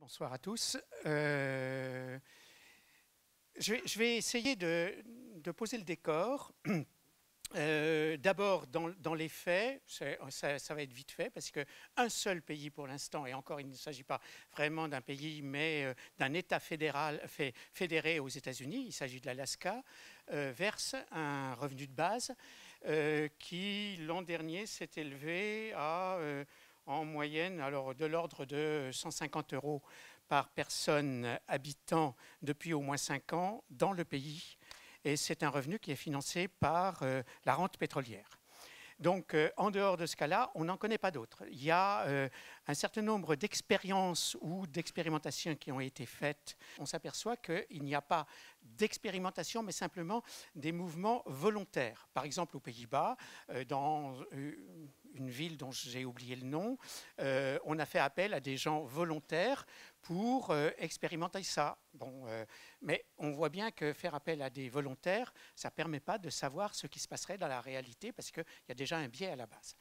Bonsoir à tous. Je vais essayer de poser le décor. D'abord, dans les faits, ça va être vite fait, parce qu'un seul pays pour l'instant, et encore il ne s'agit pas vraiment d'un pays, mais d'un État fédéré aux États-Unis, il s'agit de l'Alaska, verse un revenu de base qui, l'an dernier, s'est élevé à, en moyenne, alors de l'ordre de 150 € par personne habitant depuis au moins 5 ans dans le pays. Et c'est un revenu qui est financé par la rente pétrolière. Donc, en dehors de ce cas-là, on n'en connaît pas d'autres. Il y a un certain nombre d'expériences ou d'expérimentations qui ont été faites. On s'aperçoit qu'il n'y a pas d'expérimentation, mais simplement des mouvements volontaires. Par exemple, aux Pays-Bas, dans une ville dont j'ai oublié le nom, on a fait appel à des gens volontaires pour expérimenter ça. Bon, mais on voit bien que faire appel à des volontaires, ça ne permet pas de savoir ce qui se passerait dans la réalité, parce qu'il y a déjà un biais à la base.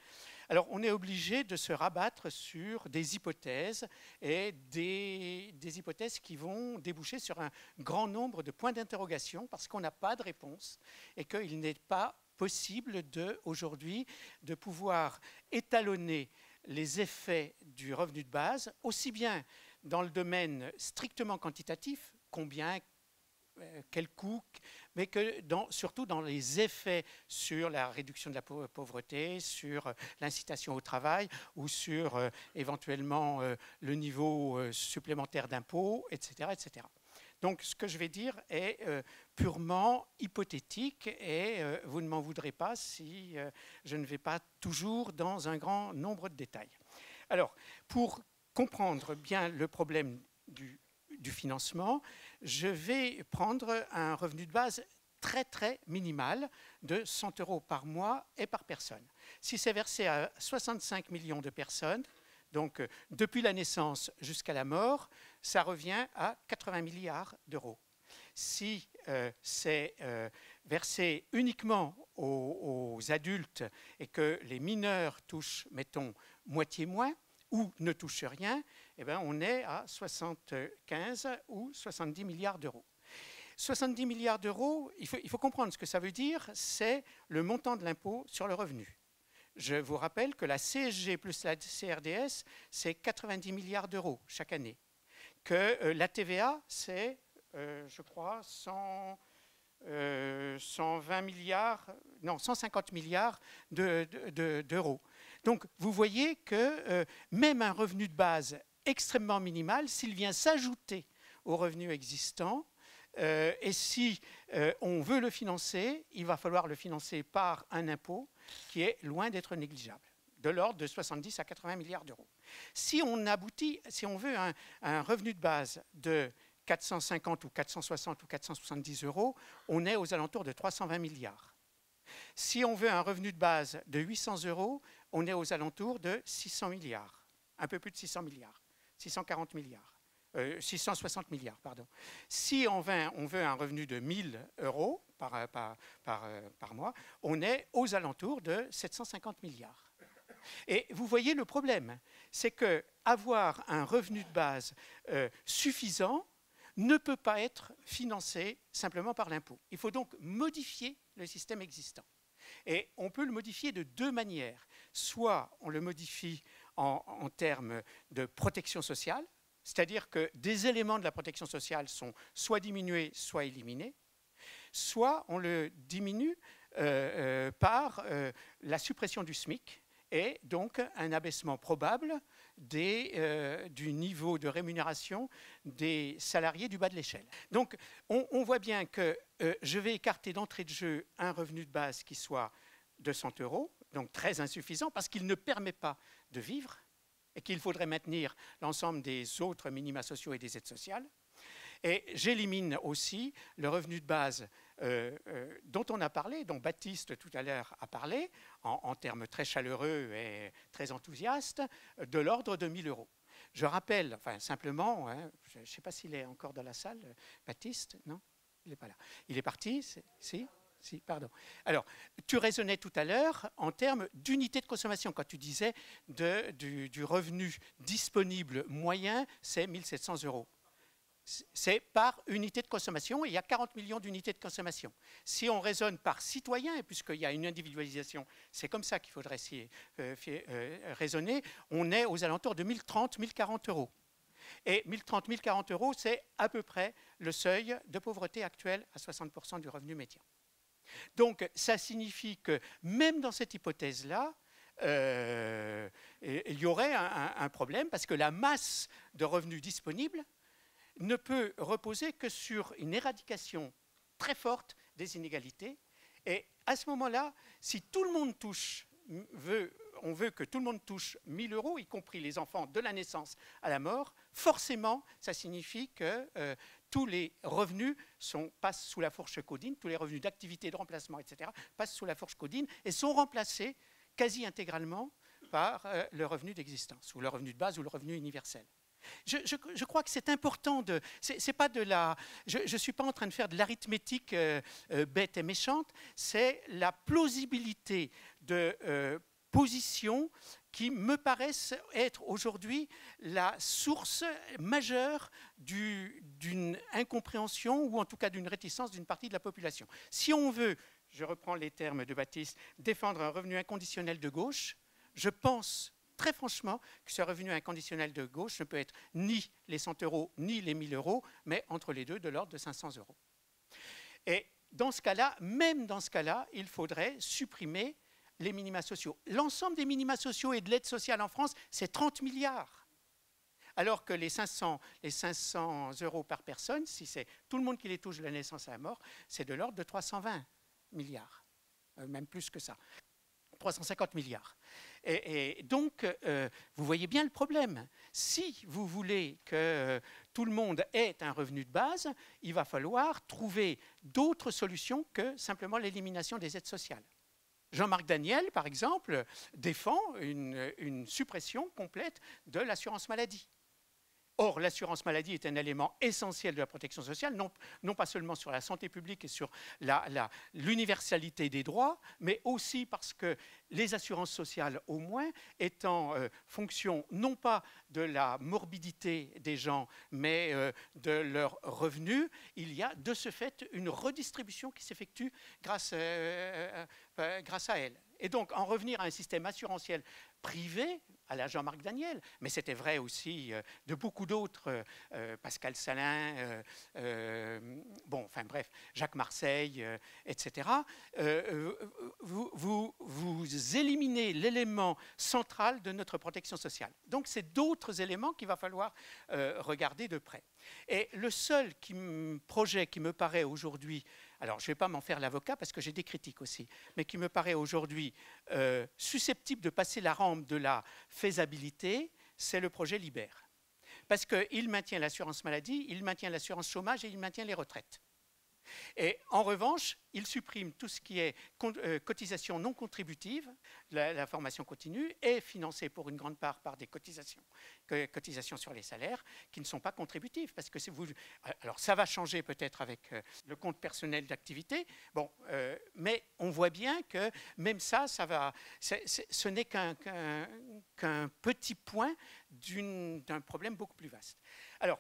Alors, on est obligé de se rabattre sur des hypothèses, et des hypothèses qui vont déboucher sur un grand nombre de points d'interrogation, parce qu'on n'a pas de réponse, et qu'il n'est pas possible aujourd'hui de pouvoir étalonner les effets du revenu de base, aussi bien dans le domaine strictement quantitatif, combien, quel coût, mais que surtout dans les effets sur la réduction de la pauvreté, sur l'incitation au travail ou sur éventuellement le niveau supplémentaire d'impôts, etc., etc. Donc, ce que je vais dire est purement hypothétique, et vous ne m'en voudrez pas si je ne vais pas toujours dans un grand nombre de détails. Alors, pour comprendre bien le problème du financement, je vais prendre un revenu de base très très minimal de 100 € par mois et par personne. Si c'est versé à 65 millions de personnes, donc depuis la naissance jusqu'à la mort, ça revient à 80 milliards d'euros. Si c'est versé uniquement aux adultes et que les mineurs touchent, mettons, moitié moins, ou ne touchent rien, eh bien on est à 75 ou 70 milliards d'euros. 70 milliards d'euros, il faut comprendre ce que ça veut dire, c'est le montant de l'impôt sur le revenu. Je vous rappelle que la CSG plus la CRDS, c'est 90 milliards d'euros chaque année. Que la TVA, c'est, je crois, 120 milliards, non, 150 milliards d'euros. Donc, vous voyez que même un revenu de base extrêmement minimal, s'il vient s'ajouter aux revenus existants, et si on veut le financer, il va falloir le financer par un impôt qui est loin d'être négligeable, de l'ordre de 70 à 80 milliards d'euros. Si on aboutit, si on veut un revenu de base de 450 ou 460 ou 470 €, on est aux alentours de 320 milliards. Si on veut un revenu de base de 800 €, on est aux alentours de 600 milliards, un peu plus de 600 milliards, 640 milliards. 660 milliards, pardon. Si on veut un revenu de 1000 € par mois, on est aux alentours de 750 milliards. Et vous voyez le problème, c'est qu'avoir un revenu de base suffisant ne peut pas être financé simplement par l'impôt. Il faut donc modifier le système existant. Et on peut le modifier de deux manières. Soit on le modifie en termes de protection sociale, c'est-à-dire que des éléments de la protection sociale sont soit diminués, soit éliminés, soit on le diminue par la suppression du SMIC et donc un abaissement probable du niveau de rémunération des salariés du bas de l'échelle. Donc on voit bien que je vais écarter d'entrée de jeu un revenu de base qui soit de 100 €, donc très insuffisant parce qu'il ne permet pas de vivre, et qu'il faudrait maintenir l'ensemble des autres minima sociaux et des aides sociales. Et j'élimine aussi le revenu de base dont on a parlé, dont Baptiste tout à l'heure a parlé, en termes très chaleureux et très enthousiastes, de l'ordre de 1000 €. Je rappelle, enfin simplement, hein, je ne sais pas s'il est encore dans la salle, Baptiste, non? Il n'est pas là. Il est parti, si? Si, pardon. Alors, tu raisonnais tout à l'heure en termes d'unité de consommation, quand tu disais du revenu disponible moyen, c'est 1 700 €. C'est par unité de consommation, et il y a 40 millions d'unités de consommation. Si on raisonne par citoyen, puisqu'il y a une individualisation, c'est comme ça qu'il faudrait raisonner, on est aux alentours de 1030, 1040 €. Et 1030, 1040 €, c'est à peu près le seuil de pauvreté actuel à 60% du revenu médian. Donc, ça signifie que même dans cette hypothèse-là, il y aurait un problème, parce que la masse de revenus disponibles ne peut reposer que sur une éradication très forte des inégalités. Et à ce moment-là, si tout le monde on veut que tout le monde touche 1 000 €, y compris les enfants de la naissance à la mort, forcément, ça signifie que tous les revenus passent sous la fourche codine, tous les revenus d'activité, de remplacement, etc., passent sous la fourche codine et sont remplacés quasi intégralement par le revenu d'existence, ou le revenu de base, ou le revenu universel. Je crois que c'est important de... C'est pas de la, je ne suis pas en train de faire de l'arithmétique bête et méchante, c'est la plausibilité de positions qui me paraissent être aujourd'hui la source majeure d'une incompréhension, ou en tout cas d'une réticence d'une partie de la population. Si on veut, je reprends les termes de Baptiste, défendre un revenu inconditionnel de gauche, je pense très franchement que ce revenu inconditionnel de gauche ne peut être ni les 100 € ni les 1 000 €, mais entre les deux, de l'ordre de 500 €. Et dans ce cas-là, même dans ce cas-là, il faudrait supprimer les minima sociaux. L'ensemble des minima sociaux et de l'aide sociale en France, c'est 30 milliards. Alors que les 500 € par personne, si c'est tout le monde qui les touche de la naissance à la mort, c'est de l'ordre de 320 milliards, même plus que ça, 350 milliards. Et donc, vous voyez bien le problème. Si vous voulez que tout le monde ait un revenu de base, il va falloir trouver d'autres solutions que simplement l'élimination des aides sociales. Jean-Marc Daniel, par exemple, défend une suppression complète de l'assurance maladie. Or, l'assurance maladie est un élément essentiel de la protection sociale, non pas seulement sur la santé publique et sur l'universalité des droits, mais aussi parce que les assurances sociales, au moins, étant fonction non pas de la morbidité des gens, mais de leurs revenus, il y a de ce fait une redistribution qui s'effectue grâce à elles. Et donc, en revenir à un système assurantiel privé, à la Jean-Marc Daniel, mais c'était vrai aussi de beaucoup d'autres, Pascal Salin, bon, enfin bref, Jacques Marseille, etc. Vous éliminez l'élément central de notre protection sociale. Donc, c'est d'autres éléments qu'il va falloir regarder de près. Et le seul projet qui me paraît aujourd'hui, alors je ne vais pas m'en faire l'avocat parce que j'ai des critiques aussi, mais qui me paraît aujourd'hui susceptible de passer la rampe de la faisabilité, c'est le projet Libère. Parce qu'il maintient l'assurance maladie, il maintient l'assurance chômage et il maintient les retraites. Et en revanche, il supprime tout ce qui est cotisation non contributive. La formation continue est financée pour une grande part par des cotisations sur les salaires qui ne sont pas contributives. Parce que alors ça va changer peut-être avec le compte personnel d'activité, bon, mais on voit bien que même ça va, ce n'est qu'un petit point d'un problème beaucoup plus vaste. Alors,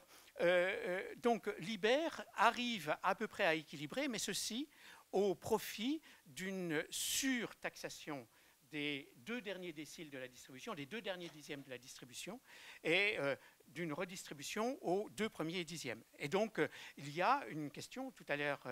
donc Libère arrive à peu près à équilibrer, mais ceci au profit d'une surtaxation des 2 derniers déciles de la distribution, des 2 derniers dixièmes de la distribution, et d'une redistribution aux 2 premiers dixièmes. Et donc, il y a une question, tout à l'heure,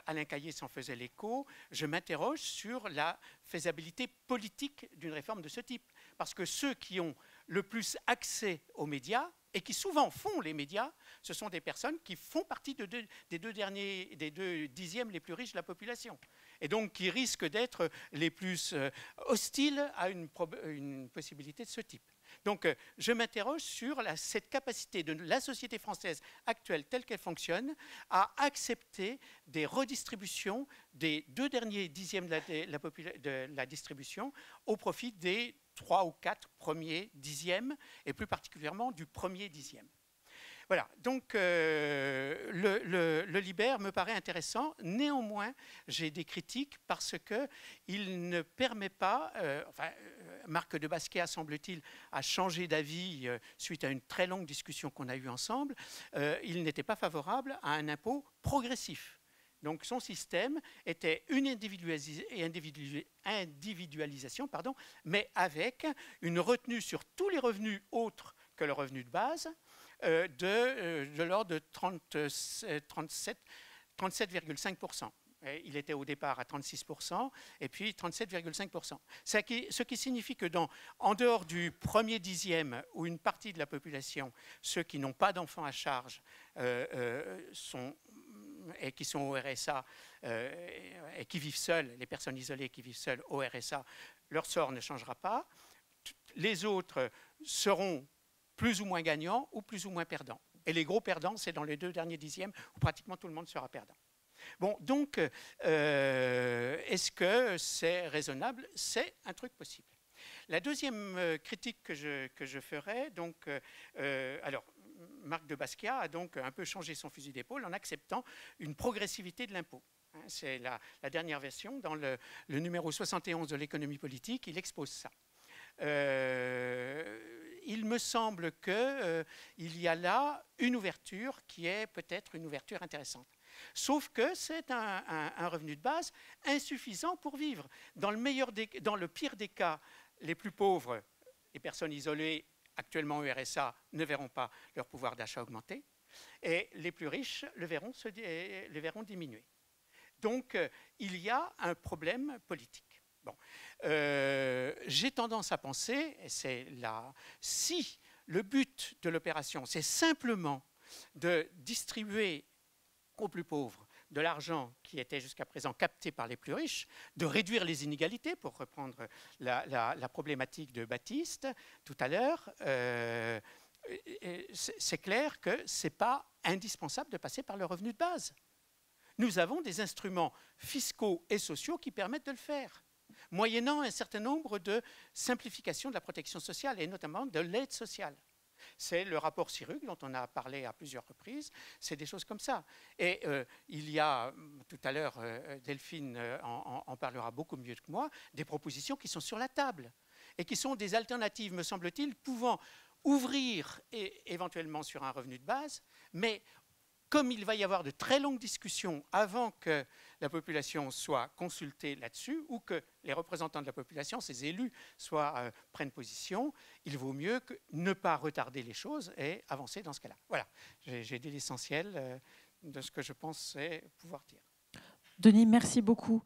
Alain Caillé s'en faisait l'écho, je m'interroge sur la faisabilité politique d'une réforme de ce type. Parce que ceux qui ont le plus accès aux médias, et qui souvent font les médias, ce sont des personnes qui font partie des 2 dixièmes les plus riches de la population. Et donc qui risquent d'être les plus hostiles à une possibilité de ce type. Donc je m'interroge sur cette capacité de la société française actuelle telle qu'elle fonctionne à accepter des redistributions des 2 derniers dixièmes de la distribution au profit des 3 ou 4 premiers dixièmes, et plus particulièrement du premier dixième. Voilà, donc le Liber me paraît intéressant. Néanmoins, j'ai des critiques parce qu'il ne permet pas, Marc de Basquiat, semble-t-il, a changé d'avis suite à une très longue discussion qu'on a eue ensemble. Il n'était pas favorable à un impôt progressif. Donc son système était une individualisation, mais avec une retenue sur tous les revenus autres que le revenu de base, de l'ordre de 37,5%. Il était au départ à 36% et puis 37,5%. Ce qui signifie que en dehors du premier dixième où une partie de la population, ceux qui n'ont pas d'enfants à charge et qui sont au RSA et qui vivent seuls, les personnes isolées qui vivent seules au RSA, leur sort ne changera pas. Les autres seront plus ou moins gagnants ou plus ou moins perdants. Et les gros perdants, c'est dans les 2 derniers dixièmes où pratiquement tout le monde sera perdant. Bon, donc, est-ce que c'est raisonnable? C'est un truc possible. La deuxième critique que je ferai, donc, alors, Marc de Basquiat a donc un peu changé son fusil d'épaule en acceptant une progressivité de l'impôt. C'est la dernière version, dans le numéro 71 de l'économie politique, il expose ça. Il me semble qu'il y a là une ouverture qui est peut-être une ouverture intéressante. Sauf que c'est un revenu de base insuffisant pour vivre. Dans le pire des cas, les plus pauvres, les personnes isolées actuellement au RSA, ne verront pas leur pouvoir d'achat augmenter, et les plus riches le verront diminuer. Donc, il y a un problème politique. Bon. J'ai tendance à penser, et c'est là, si le but de l'opération, c'est simplement de distribuer aux plus pauvres de l'argent qui était jusqu'à présent capté par les plus riches, de réduire les inégalités, pour reprendre la problématique de Baptiste tout à l'heure, c'est clair que ce n'est pas indispensable de passer par le revenu de base. Nous avons des instruments fiscaux et sociaux qui permettent de le faire, moyennant un certain nombre de simplifications de la protection sociale et notamment de l'aide sociale. C'est le rapport Sirugue dont on a parlé à plusieurs reprises, c'est des choses comme ça. Et il y a, tout à l'heure, Delphine en parlera beaucoup mieux que moi, des propositions qui sont sur la table et qui sont des alternatives, me semble-t-il, pouvant ouvrir éventuellement sur un revenu de base, mais comme il va y avoir de très longues discussions avant que la population soit consultée là-dessus ou que les représentants de la population, ces élus, prennent position, il vaut mieux ne pas retarder les choses et avancer dans ce cas-là. Voilà, j'ai dit l'essentiel de ce que je pensais pouvoir dire. Denis, merci beaucoup.